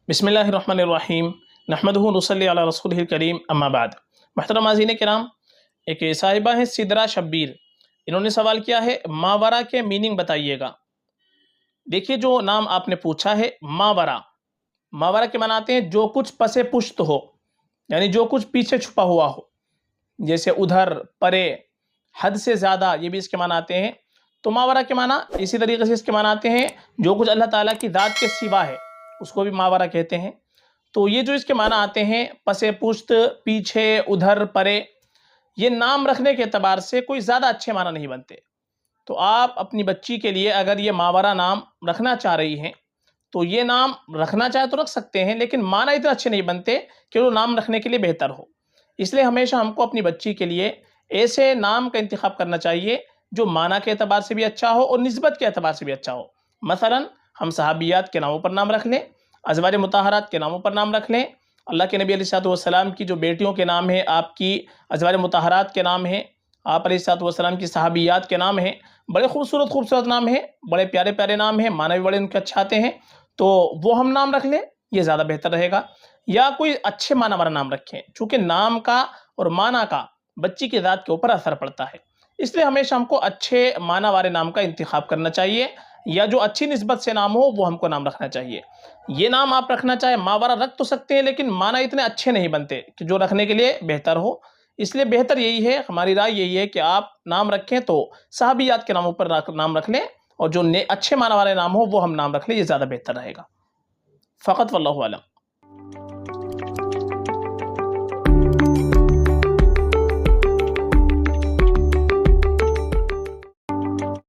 بسم اللہ الرحمن الرحیم نحمدہ ونصلی علی رسولہ الکریم اما بعد۔ محترم ناظرین کرام، ایک صاحبہ ہیں سدرہ شبیر، انہوں نے سوال کیا ہے ماورا کے میننگ بتائیے گا۔ دیکھیے جو نام آپ نے پوچھا ہے ماورا، ماورا کے معنی آتے ہیں جو کچھ پس پشت ہو، یعنی جو کچھ پیچھے چھپا ہوا ہو، جیسے ادھر، پرے، حد سے زیادہ، یہ بھی اس کے معنی آتے ہیں۔ تو ماورا کے معنی اسی طریقے سے اس کے معنی آتے ہیں جو کچھ اللہ تعالیٰ کی ذات کے سوا ہے، اس کو بھی ماورا کہتے ہیں۔ تو یہ جو اس کے معنی آتے ہیں پس پشت، پیچھے، ادھر، پرے، یہ نام رکھنے کے اعتبار سے کوئی زیادہ اچھے معنی نہیں بنتے۔ تو آپ اپنی بچی کے لیے اگر یہ ماورا نام رکھنا چاہ رہی ہیں تو یہ نام رکھنا چاہے تو رکھ سکتے ہیں، لیکن معنی اتنے اچھے نہیں بنتے کہ وہ نام رکھنے کے لیے بہتر ہو۔ اس لیے ہمیشہ ہم کو اپنی بچی کے لیے ایسے نام کا انتخاب کرنا چاہیے جو معنی کے اعتبار سے بھی اچھا ہو اور نسبت کے اعتبار سے بھی اچھا ہو۔ مثلا ہم صحابیات کے ناموں پر نام رکھ لیں، ازواج مطہرات کے ناموں پر نام رکھ لیں، اللہ کے نبی علیہ السلام کی جو بیٹیوں کے نام ہیں، آپ کی ازواج مطہرات کے نام ہیں، آپ علیہ السلام کی صحابیات کے نام ہیں، بڑے خوبصورت خوبصورت نام ہیں، بڑے پیارے پیارے نام ہیں، معنی بھی بڑے ان کے اچھے آتے ہیں، تو وہ ہم نام رکھ لیں، یہ زیادہ بہتر رہے گا۔ یا کوئی اچھے معنی والا نام رکھیں، چونکہ نام کا اور معنی کا بچی کی ذات کے اوپر اثر پڑتا ہے، اس لیے ہمیشہ ہم کو اچھے معنی والے نام کا انتخاب کرنا چاہیے، یا جو اچھی نسبت سے نام ہو وہ ہم کو نام رکھنا چاہیے۔ یہ نام آپ رکھنا چاہے ماورا رکھ تو سکتے ہیں، لیکن معنی اتنے اچھے نہیں بنتے کہ جو رکھنے کے لیے بہتر ہو۔ اس لیے بہتر یہی ہے، ہماری رائے یہی ہے کہ آپ نام رکھیں تو صحابیات کے ناموں پر نام رکھ لیں، اور جو اچھے معنی والے نام ہو وہ ہم نام رکھ لیں، یہ زیادہ بہتر رہے گا۔ فقط واللہ اعلم۔